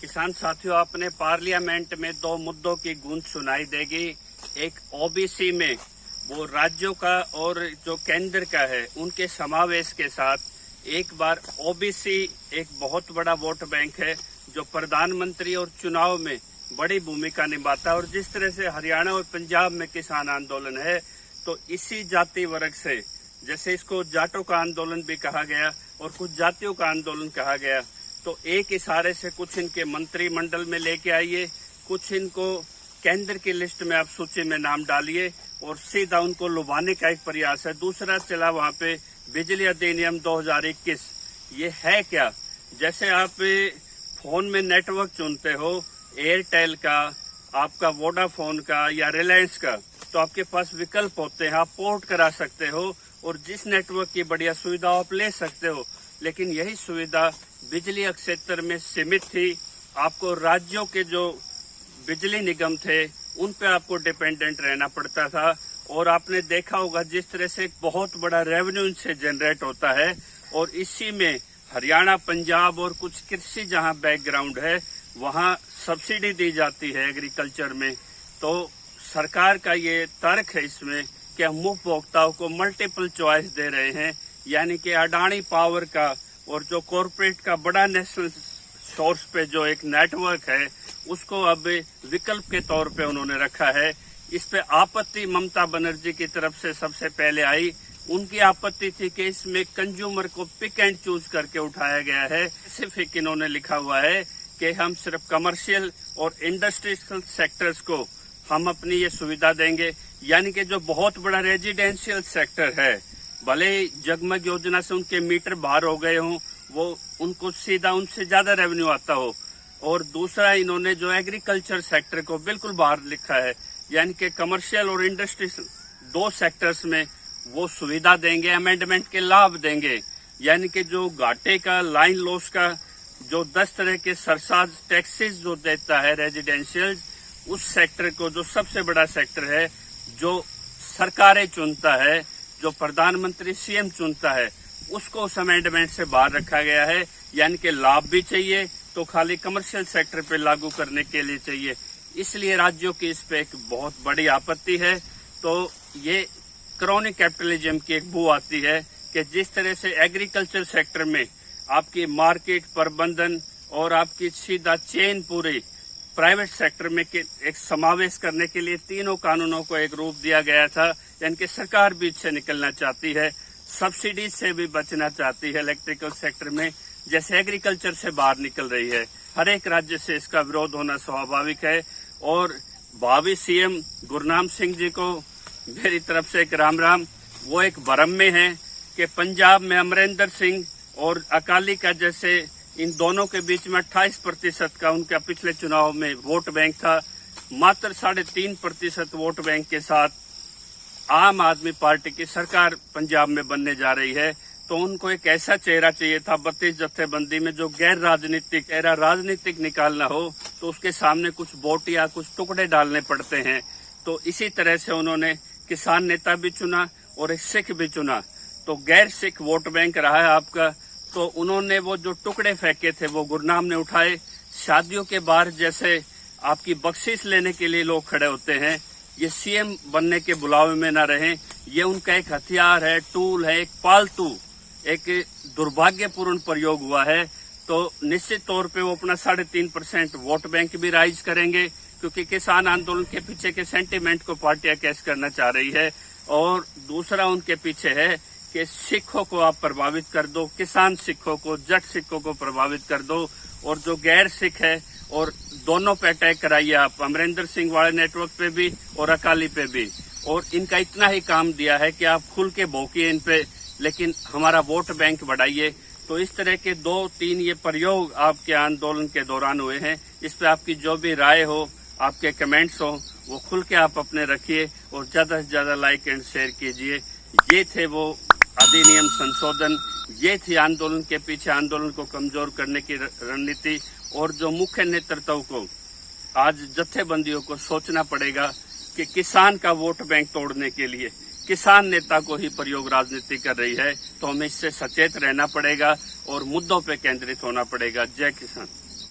किसान साथियों, अपने पार्लियामेंट में दो मुद्दों की गूंज सुनाई देगी। एक ओबीसी में वो राज्यों का और जो केंद्र का है उनके समावेश के साथ एक बार ओबीसी एक बहुत बड़ा वोट बैंक है जो प्रधानमंत्री और चुनाव में बड़ी भूमिका निभाता है। और जिस तरह से हरियाणा और पंजाब में किसान आंदोलन है, तो इसी जाति वर्ग से, जैसे इसको जाटों का आंदोलन भी कहा गया और कुछ जातियों का आंदोलन कहा गया, तो एक इशारे से कुछ इनके मंत्रिमंडल में लेके आइए, कुछ इनको केंद्र की लिस्ट में आप सूची में नाम डालिए और सीधा उनको लुभाने का एक प्रयास है। दूसरा चला वहां पे बिजली अधिनियम 2021। ये है क्या? जैसे आप फोन में नेटवर्क चुनते हो, एयरटेल का, आपका वोडाफोन का या रिलायंस का, तो आपके पास विकल्प होते हैं, आप पोर्ट करा सकते हो और जिस नेटवर्क की बढ़िया सुविधा आप ले सकते हो। लेकिन यही सुविधा बिजली क्षेत्र में सीमित थी। आपको राज्यों के जो बिजली निगम थे उन पे आपको डिपेंडेंट रहना पड़ता था। और आपने देखा होगा जिस तरह से एक बहुत बड़ा रेवेन्यू इनसे जनरेट होता है। और इसी में हरियाणा, पंजाब और कुछ कृषि जहां बैकग्राउंड है वहां सब्सिडी दी जाती है एग्रीकल्चर में। तो सरकार का ये तर्क है इसमें कि हम उपभोक्ताओं को मल्टीपल चॉइस दे रहे हैं, यानी कि अडानी पावर का और जो कॉरपोरेट का बड़ा नेशनल सोर्स पे जो एक नेटवर्क है उसको अब विकल्प के तौर पे उन्होंने रखा है। इस पे आपत्ति ममता बनर्जी की तरफ से सबसे पहले आई। उनकी आपत्ति थी कि इसमें कंज्यूमर को पिक एंड चूज करके उठाया गया है। स्पेसिफिक इन्होंने लिखा हुआ है कि हम सिर्फ कमर्शियल और इंडस्ट्रियल सेक्टर्स को हम अपनी ये सुविधा देंगे, यानी कि जो बहुत बड़ा रेजिडेंशियल सेक्टर है, भले जगमग योजना से उनके मीटर बाहर हो गए हों, वो उनको सीधा उनसे ज्यादा रेवेन्यू आता हो। और दूसरा, इन्होंने जो एग्रीकल्चर सेक्टर को बिल्कुल बाहर लिखा है, यानी कि कमर्शियल और इंडस्ट्रियल दो सेक्टर्स में वो सुविधा देंगे, अमेंडमेंट के लाभ देंगे। यानी कि जो घाटे का, लाइन लॉस का, जो 10 तरह के सरचार्ज टैक्सेस जो देता है रेजिडेंशियल, उस सेक्टर को, जो सबसे बड़ा सेक्टर है, जो सरकारें चुनता है, जो प्रधानमंत्री सीएम चुनता है, उसको उस अमेंडमेंट से बाहर रखा गया है। यानी कि लाभ भी चाहिए तो खाली कमर्शियल सेक्टर पे लागू करने के लिए चाहिए। इसलिए राज्यों की इस पे एक बहुत बड़ी आपत्ति है। तो ये क्रोनी कैपिटलिज्म की एक बू आती है कि जिस तरह से एग्रीकल्चर सेक्टर में आपकी मार्केट प्रबंधन और आपकी सीधा चेन पूरी प्राइवेट सेक्टर में एक समावेश करने के लिए तीनों कानूनों को एक रूप दिया गया था। यानी कि सरकार बीच से निकलना चाहती है, सब्सिडी से भी बचना चाहती है इलेक्ट्रिकल सेक्टर में, जैसे एग्रीकल्चर से बाहर निकल रही है। हर एक राज्य से इसका विरोध होना स्वाभाविक है। और भावी सीएम गुरनाम सिंह जी को मेरी तरफ से एक राम राम। वो एक भ्रम में है कि पंजाब में अमरिंदर सिंह और अकाली का जैसे इन दोनों के बीच में 28% का उनका पिछले चुनाव में वोट बैंक था। मात्र 3.5% वोट बैंक के साथ आम आदमी पार्टी की सरकार पंजाब में बनने जा रही है। तो उनको एक ऐसा चेहरा चाहिए था 32 जत्थेबंदी में जो गैर राजनीतिक, एरा राजनीतिक निकालना हो, तो उसके सामने कुछ वोट या कुछ टुकड़े डालने पड़ते हैं। तो इसी तरह से उन्होंने किसान नेता भी चुना और एक सिख भी चुना। तो गैर सिख वोट बैंक रहा है आपका। तो उन्होंने वो जो टुकड़े फेंके थे वो गुरनाम ने उठाए। शादियों के बाहर जैसे आपकी बख्शीश लेने के लिए लोग खड़े होते हैं, ये सीएम बनने के बुलावे में न रहें। ये उनका एक हथियार है, टूल है, एक पालतू, एक दुर्भाग्यपूर्ण प्रयोग हुआ है। तो निश्चित तौर पे वो अपना 3.5% वोट बैंक भी राइज करेंगे, क्योंकि किसान आंदोलन के पीछे के सेंटीमेंट को पार्टियां कैश करना चाह रही है। और दूसरा उनके पीछे है कि सिखों को आप प्रभावित कर दो, किसान सिखों को, जट सिखों को प्रभावित कर दो, और जो गैर सिख है और दोनों पे अटैक कराइए आप, अमरिंदर सिंह वाले नेटवर्क पे भी और अकाली पे भी। और इनका इतना ही काम दिया है कि आप खुल के भौंकिए इन पे, लेकिन हमारा वोट बैंक बढ़ाइए। तो इस तरह के 2-3 ये प्रयोग आपके आंदोलन के दौरान हुए हैं। इस पे आपकी जो भी राय हो, आपके कमेंट्स हो, वो खुल के आप अपने रखिए और ज्यादा से ज्यादा लाइक एंड शेयर कीजिए। ये थे वो अधिनियम संशोधन, ये थी आंदोलन के पीछे आंदोलन को कमजोर करने की रणनीति। और जो मुख्य नेतृत्व को आज जत्थेबंदियों को सोचना पड़ेगा कि किसान का वोट बैंक तोड़ने के लिए किसान नेता को ही प्रयोग राजनीति कर रही है। तो हमें इससे सचेत रहना पड़ेगा और मुद्दों पे केंद्रित होना पड़ेगा। जय किसान।